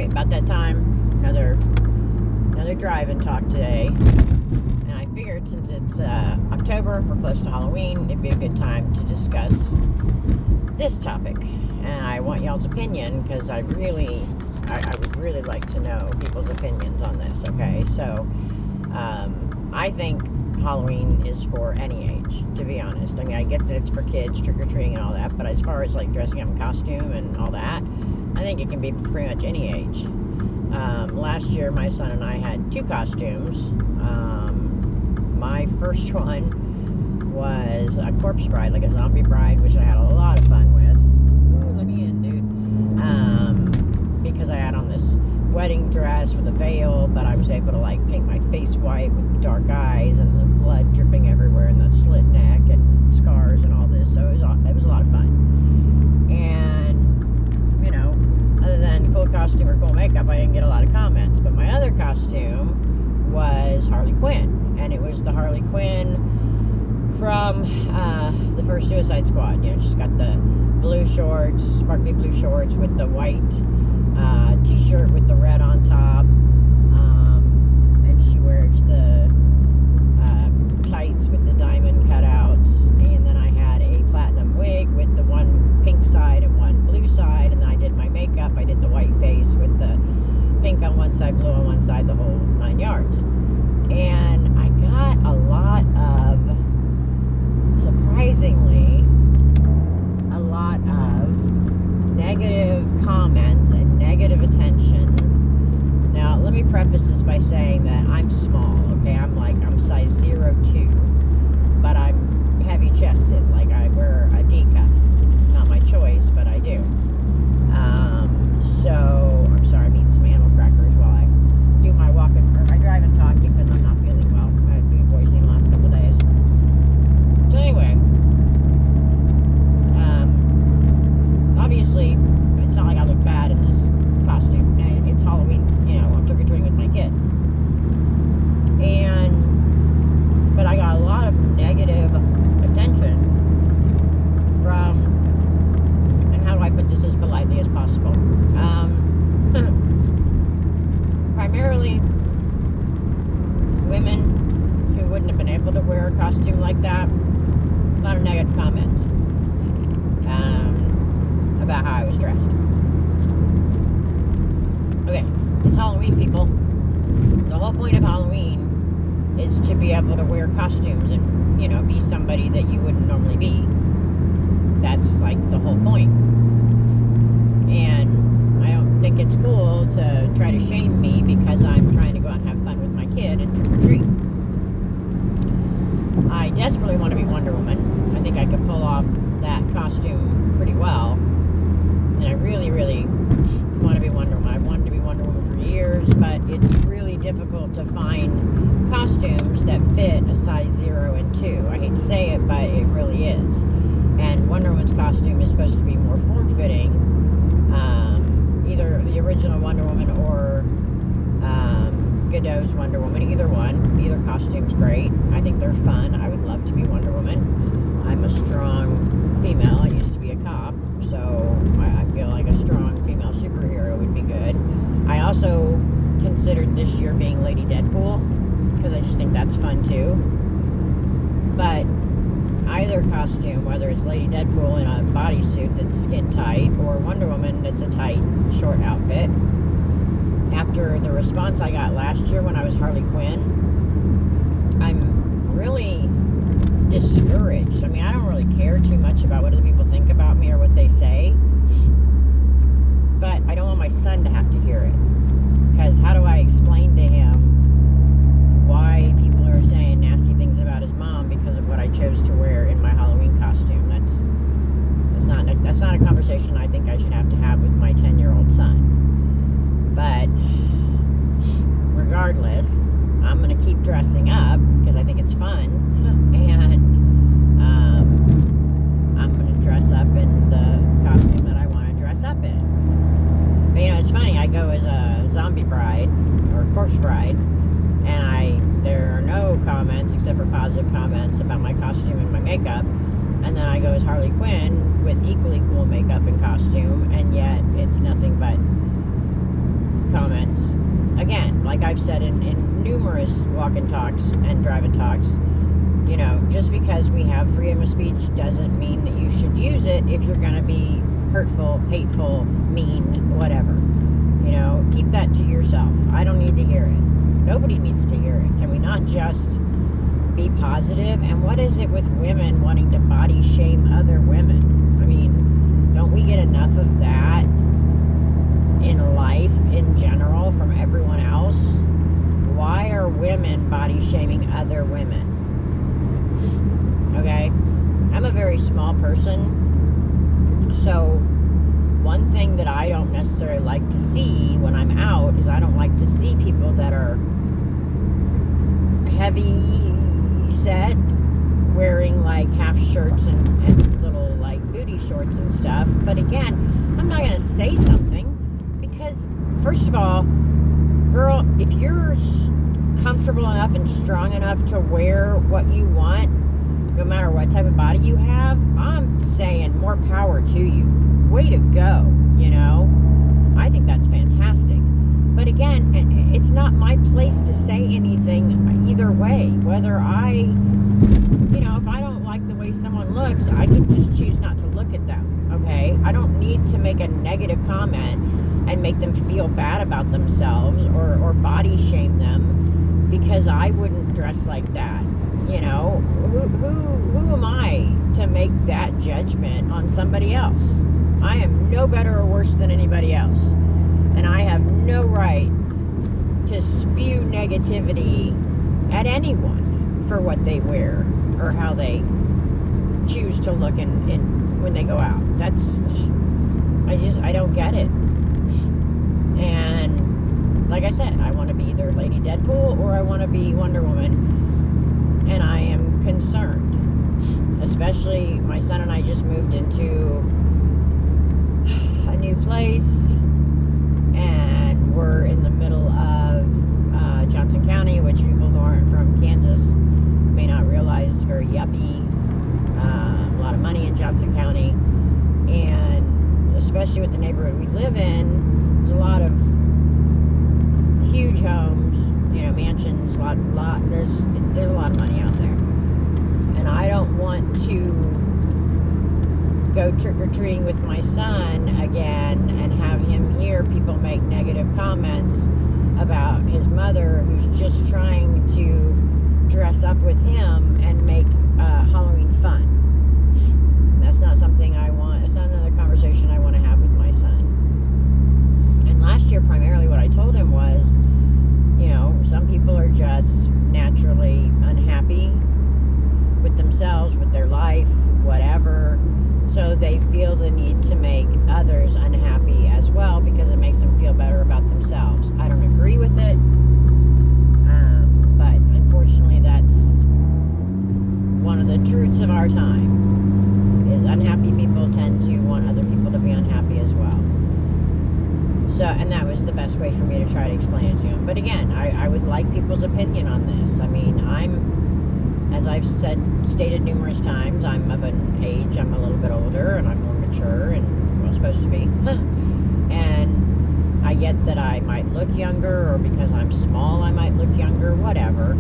Alright, about that time, another drive-in talk today. And I figured since it's October, we're close to Halloween, it'd be a good time to discuss this topic. And I want y'all's opinion because I would really like to know people's opinions on this, okay? So, I think Halloween is for any age, to be honest. I mean, I get that it's for kids, trick-or-treating and all that, but as far as like dressing up in costume and all that, I think it can be pretty much any age. Last year, my son and I had 2 costumes. My first one was a corpse bride, like a zombie bride, which I had a lot of fun with. Ooh, let me in, dude. Because I had on this wedding dress with a veil, but I was able to like paint my face white with dark eyes and the blood dripping everywhere and the slit neck and scars and all this. So it was a lot of fun. And you know, other than cool costume or cool makeup, I didn't get a lot of comments. But my other costume was Harley Quinn, and it was the Harley Quinn from the first Suicide Squad. You know, she's got the blue shorts, sparkly blue shorts with the white t-shirt with the red on top, and she wears the tights with the diamond cutouts, and then I had a platinum wig with the one pink side and one blue side, and then I did my makeup. I did the white face with the pink on one side, blue on one side, the whole 9 yards. And I got a lot of, surprisingly, a lot of negative comments and negative attention. Now, let me preface this by saying that I'm small, okay? I'm size 02, but I'm heavy-chested. Like, I wear a D cup. Not my choice, but I do. So, I'm sorry, I'm eating some animal crackers while I do my I drive and talk because I'm not feeling well. I had food poisoning the last couple days. So anyway, obviously, it's not like I look bad in this costume. And it's Halloween, you know, I'm trick-or-treating with my kid. But I got a lot of negative attention from, and how do I put this as politely as possible? Primarily women who wouldn't have been able to wear a costume like that. A lot of negative comments about how I was dressed. Okay, it's Halloween, people. The whole point of Halloween is to be able to wear costumes and, you know, be somebody that you wouldn't normally be. That's like the whole point. And I don't think it's cool to try to shame me because I'm trying to go out and have fun with my kid and trick or treat. I desperately want to be Wonder Woman. I think I could pull off that costume pretty well. And I really, really want to be Wonder Woman. I've wanted to be Wonder Woman for years, but it's really difficult to find costumes that fit a size 0 and 2. I hate to say it, but it really is. And Wonder Woman's costume is supposed to be more form-fitting. Either the original Wonder Woman or Godot's Wonder Woman, either one. Either costume's great. I think they're fun. I would love to be Wonder Woman. I'm a strong female. I used to be a cop, so I feel like a strong female superhero would be good. I also considered this year being Lady Deadpool, because I just think that's fun too. But either costume, whether it's Lady Deadpool in a bodysuit that's skin tight, or Wonder Woman that's a tight, short outfit, after the response I got last year when I was Harley Quinn, I'm really discouraged. I mean, I don't really care too much about what other people think about me or what they say, but I don't want my son to have to hear it. Because how do I explain to him why people are saying nasty things about his mom because of what I chose to wear in my Halloween costume? That's not a conversation I think I should have to have with my 10-year-old son. But regardless, I'm going to keep dressing up because I think it's fun, and I'm going to dress up in the costume that I want to dress up in. But, you know, it's funny, I go as a zombie bride or corpse bride, and there are no comments except for positive comments about my costume and my makeup. And then I go as Harley Quinn with equally cool makeup and costume, and yet it's nothing but like I've said in numerous walk and talks and drive and talks, you know, just because we have freedom of speech doesn't mean that you should use it if you're going to be hurtful, hateful, mean, whatever. You know, keep that to yourself. I don't need to hear it. Nobody needs to hear it. Can we not just be positive? And what is it with women wanting to body shame other women? I mean, don't we get enough of that in life in general from everyone else? Why are women body shaming other women? Okay, I'm a very small person, so one thing that I don't necessarily like to see when I'm out is I don't like to see people that are heavy set, wearing like half shirts and little like booty shorts and stuff. But again, I'm not going to say something because, first of all, girl, if you're comfortable enough and strong enough to wear what you want, no matter what type of body you have, I'm saying more power to you. Way to go, you know? I think that's fantastic. But again, it's not my place to say anything either way. Whether if I don't like the way someone looks, I can just choose not to look at them, okay? I don't need to make a negative comment and make them feel bad about themselves or body shame them because I wouldn't dress like that. You know, who am I to make that judgment on somebody else? I am no better or worse than anybody else. And I have no right to spew negativity at anyone for what they wear or how they choose to look in when they go out. I don't get it. And like I said, I want to be either Lady Deadpool or I want to be Wonder Woman. And I am concerned, especially my son and I just moved into a new place, and we're in the middle of Johnson County, which people who aren't from Kansas may not realize is very yuppie. A lot of money in Johnson County, and especially with the neighborhood we live in, there's a lot of huge homes, you know, mansions, there's a lot of money out there. And I don't want to go trick-or-treating with my son again and have him hear people make negative comments about his mother who's just trying to dress up with him and make Halloween fun. That's not something I want. It's not another conversation I want to have with my son. And last year, primarily what I told him was, you know, some people are just naturally unhappy with themselves, with their life, whatever. So they feel the need to make others unhappy as well because it makes them feel better about themselves. I don't agree with it, but unfortunately that's one of the truths of our time, is unhappy people tend to want other people to be unhappy as well. So, and that was the best way for me to try to explain it to him. But again, I would like people's opinion on this. I mean, as I've stated numerous times, I'm of an age, I'm a little bit older, and I'm more mature, and, well, supposed to be. And I get that I might look younger, or because I'm small, I might look younger, whatever.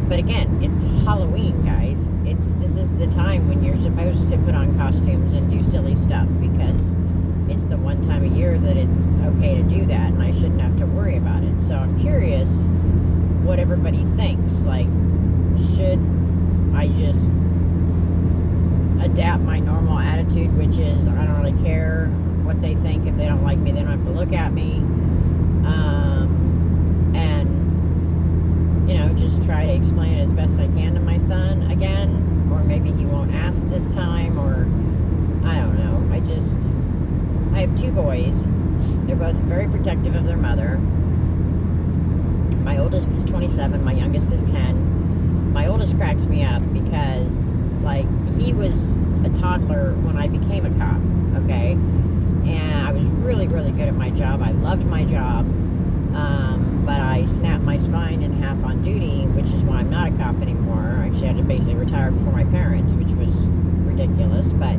But again, it's Halloween, guys. This is the time when you're supposed to put on costumes and do silly stuff, because it's the one time a year that it's okay to do that, and I shouldn't have to worry about it. So I'm curious what everybody thinks. Like, should I just adapt my normal attitude, which is I don't really care what they think. If they don't like me, they don't have to look at me. And, you know, just try to explain it as best I can to my son again, or maybe he won't ask this time, or I don't know. I have two boys. They're both very protective of their mother. My oldest is 27, my youngest is 10. My oldest cracks me up because, like, he was a toddler when I became a cop, okay? And I was really, really good at my job. I loved my job. But I snapped my spine in half on duty, which is why I'm not a cop anymore. I actually had to basically retire before my parents, which was ridiculous. But,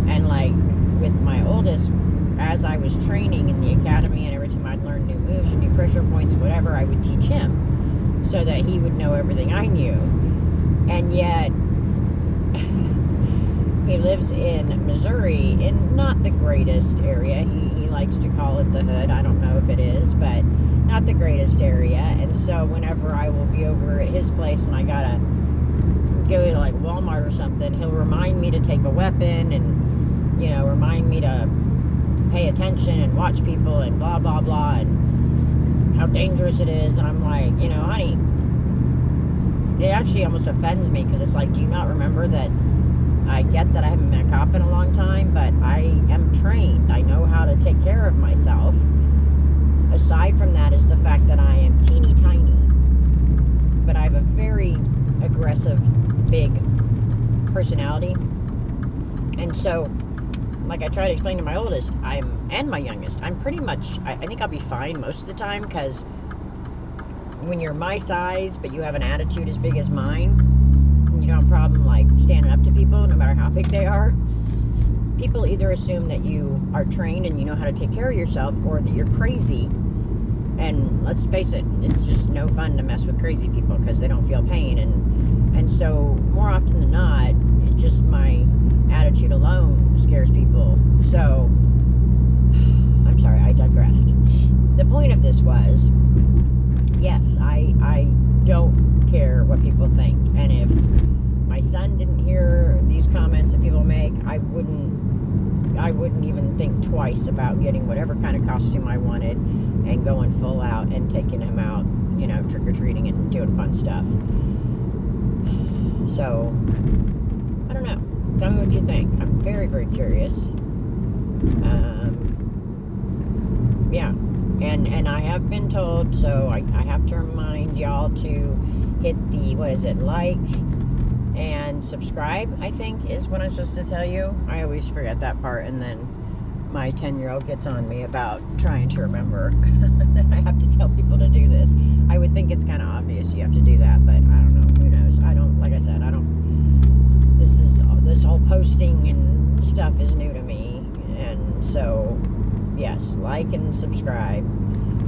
and like with my oldest, as I was training in the academy, and every time I'd learn new moves or new pressure points, whatever, I would teach him so that he would know everything I knew. And yet, he lives in Missouri, in not the greatest area. He likes to call it the hood. I don't know if it is, but not the greatest area. And so whenever I will be over at his place and I gotta go to like Walmart or something, he'll remind me to take a weapon and, you know, remind me to pay attention and watch people and blah, blah, blah, and how dangerous it is. And I'm like, you know, honey, it actually almost offends me, because it's like, do you not remember that I get that I haven't been a cop in a long time, but I am trained. I know how to take care of myself. Aside from that is the fact that I am teeny tiny, but I have a very aggressive, big personality. And so, like I try to explain to my oldest, and my youngest, I'm pretty much, I think I'll be fine most of the time, because when you're my size, but you have an attitude as big as mine, you don't have a problem like standing up to people, no matter how big they are. People either assume that you are trained and you know how to take care of yourself, or that you're crazy. And let's face it, it's just no fun to mess with crazy people, because they don't feel pain. And so more often than not, it just, my attitude alone scares people. So I'm sorry, I digressed. The point of this was, yes, I don't care what people think. And if my son didn't hear these comments that people make, I wouldn't even think twice about getting whatever kind of costume I wanted and going full out and taking him out, you know, trick-or-treating and doing fun stuff. So, I don't know. Tell me what you think. I'm very, very curious. Yeah. And I have been told, so I have to remind y'all to hit the, like and subscribe, I think, is what I'm supposed to tell you. I always forget that part, and then my 10-year-old gets on me about trying to remember that I have to tell people to do this. I would think it's kind of obvious you have to do that, but I don't know. Who knows? I don't, like I said, this whole posting and stuff is new to me. And so, yes, like and subscribe.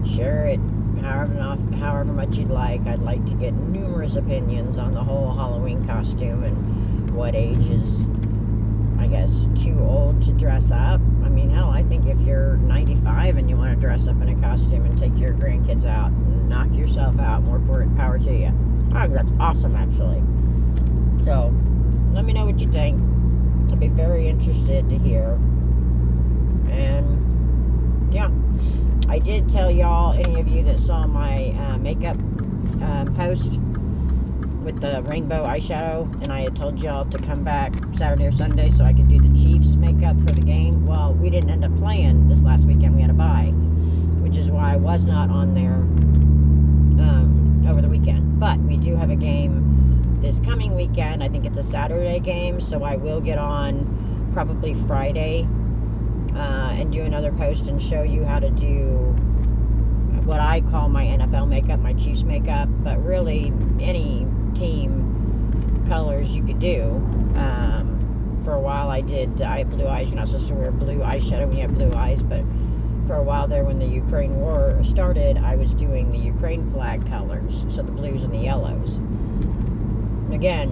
Share it however much you'd like. I'd like to get numerous opinions on the whole Halloween costume and what age is, I guess, too old to dress up. I mean, hell, I think if you're 95 and you want to dress up in a costume and take your grandkids out and knock yourself out, more power to you. I think that's awesome, actually. So, let me know what you think. I'd be very interested to hear. And, yeah. I did tell y'all, any of you that saw my makeup post with the rainbow eyeshadow, and I had told y'all to come back Saturday or Sunday so I could do the Chiefs makeup for the game. Well, we didn't end up playing this last weekend. We had a bye, which is why I was not on there over the weekend. But we do have a game this coming weekend. I think it's a Saturday game, so I will get on probably Friday and do another post and show you how to do what I call my NFL makeup, my Chiefs makeup, but really any team colors you could do. For a while I had blue eyes. You're not supposed to wear blue eyeshadow when you have blue eyes, but for a while there, when the Ukraine war started, I was doing the Ukraine flag colors, so the blues and the yellows. Again,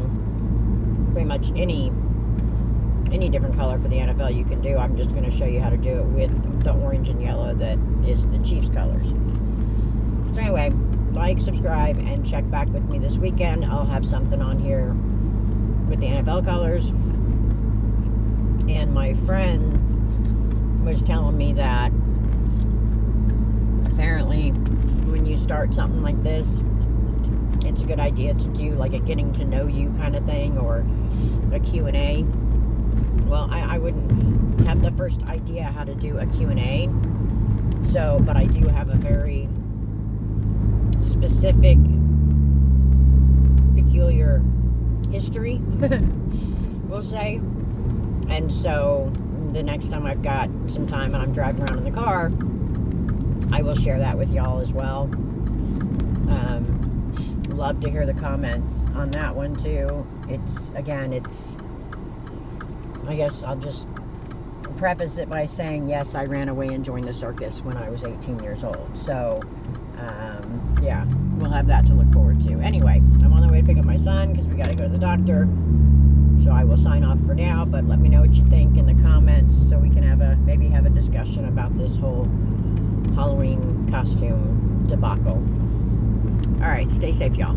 pretty much any different color for the NFL you can do. I'm just going to show you how to do it with the orange and yellow that is the Chiefs colors. So anyway, like, subscribe, and check back with me this weekend. I'll have something on here with the NFL colors. And my friend was telling me that apparently when you start something like this, it's a good idea to do like a getting to know you kind of thing, or a Q&A. Well, I wouldn't have the first idea how to do a Q&A, so, but I do have a very specific, peculiar history, we'll say. And so the next time I've got some time and I'm driving around in the car, I will share that with y'all as well. Love to hear the comments on that one too. I guess I'll just preface it by saying, yes, I ran away and joined the circus when I was 18 years old. So, yeah, we'll have that to look forward to. Anyway, I'm on the way to pick up my son because we got to go to the doctor. So I will sign off for now, but let me know what you think in the comments so we can maybe have a discussion about this whole Halloween costume debacle. All right, stay safe, y'all.